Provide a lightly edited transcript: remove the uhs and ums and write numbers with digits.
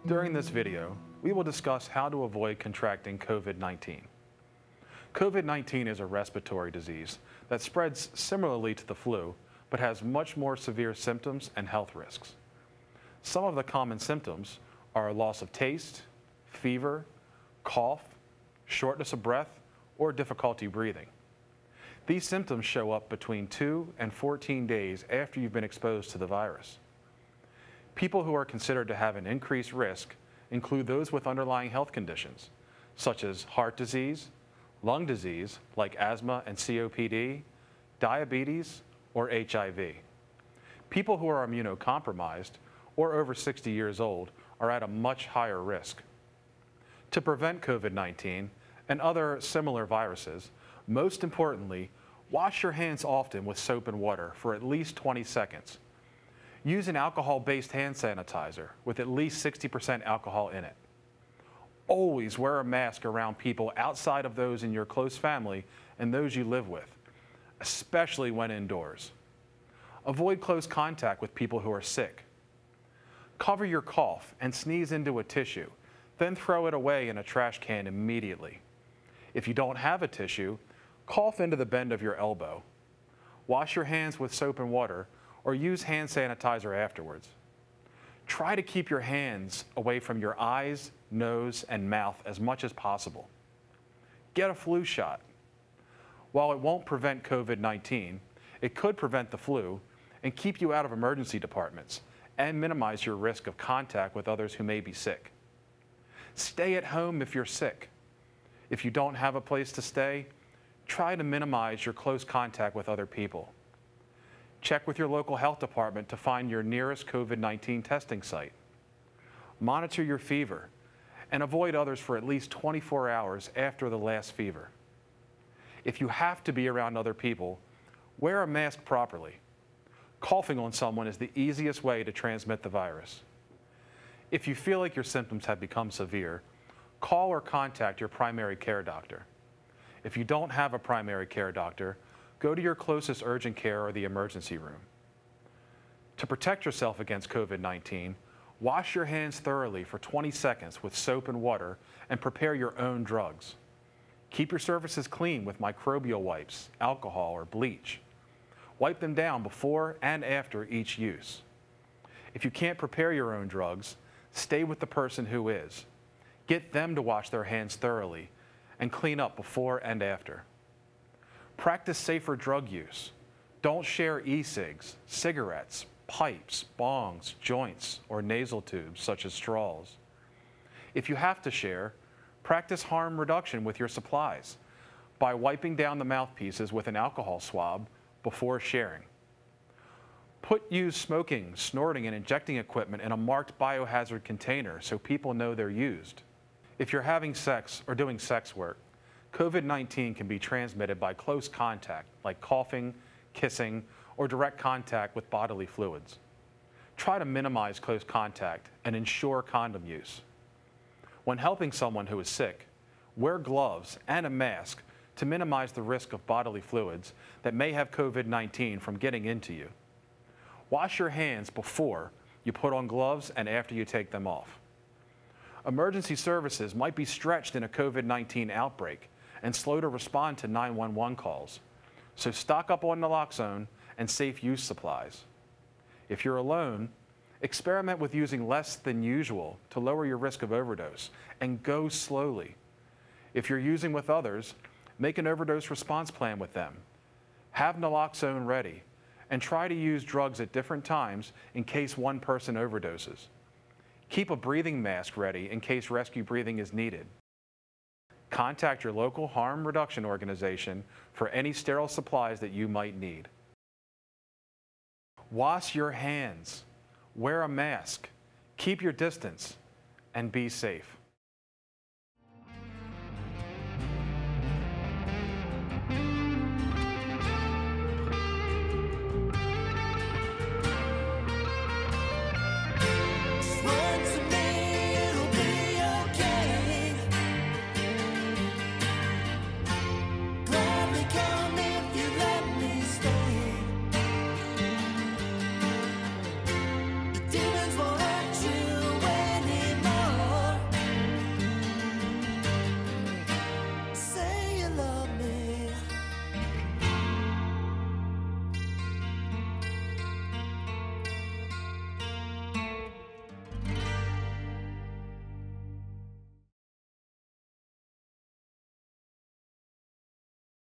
During this video, we will discuss how to avoid contracting COVID-19. COVID-19 is a respiratory disease that spreads similarly to the flu, but has much more severe symptoms and health risks. Some of the common symptoms are loss of taste, fever, cough, shortness of breath, or difficulty breathing. These symptoms show up between 2 and 14 days after you've been exposed to the virus. People who are considered to have an increased risk include those with underlying health conditions, such as heart disease, lung disease like asthma and COPD, diabetes, or HIV. People who are immunocompromised or over 60 years old are at a much higher risk. To prevent COVID-19 and other similar viruses, most importantly, wash your hands often with soap and water for at least 20 seconds. Use an alcohol-based hand sanitizer with at least 60% alcohol in it. Always wear a mask around people outside of those in your close family and those you live with, especially when indoors. Avoid close contact with people who are sick. Cover your cough and sneeze into a tissue, then throw it away in a trash can immediately. If you don't have a tissue, cough into the bend of your elbow. Wash your hands with soap and water or use hand sanitizer afterwards. Try to keep your hands away from your eyes, nose, and mouth as much as possible. Get a flu shot. While it won't prevent COVID-19, it could prevent the flu and keep you out of emergency departments and minimize your risk of contact with others who may be sick. Stay at home if you're sick. If you don't have a place to stay, try to minimize your close contact with other people. Check with your local health department to find your nearest COVID-19 testing site. Monitor your fever and avoid others for at least 24 hours after the last fever. If you have to be around other people, wear a mask properly. Coughing on someone is the easiest way to transmit the virus. If you feel like your symptoms have become severe, call or contact your primary care doctor. If you don't have a primary care doctor, go to your closest urgent care or the emergency room. To protect yourself against COVID-19, wash your hands thoroughly for 20 seconds with soap and water and prepare your own drugs. Keep your surfaces clean with microbial wipes, alcohol, or bleach. Wipe them down before and after each use. If you can't prepare your own drugs, stay with the person who is. Get them to wash their hands thoroughly and clean up before and after. Practice safer drug use. Don't share e-cigs, cigarettes, pipes, bongs, joints, or nasal tubes such as straws. If you have to share, practice harm reduction with your supplies by wiping down the mouthpieces with an alcohol swab before sharing. Use smoking, snorting, and injecting equipment in a marked biohazard container so people know they're used. If you're having sex or doing sex work, COVID-19 can be transmitted by close contact, like coughing, kissing, or direct contact with bodily fluids. Try to minimize close contact and ensure condom use. When helping someone who is sick, wear gloves and a mask to minimize the risk of bodily fluids that may have COVID-19 from getting into you. Wash your hands before you put on gloves and after you take them off. Emergency services might be stretched in a COVID-19 outbreak and slow to respond to 911 calls, so stock up on Naloxone and safe use supplies. If you're alone, experiment with using less than usual to lower your risk of overdose and go slowly. If you're using with others, make an overdose response plan with them. Have Naloxone ready and try to use drugs at different times in case one person overdoses. Keep a breathing mask ready in case rescue breathing is needed. Contact your local harm reduction organization for any sterile supplies that you might need. Wash your hands, wear a mask, keep your distance, and be safe.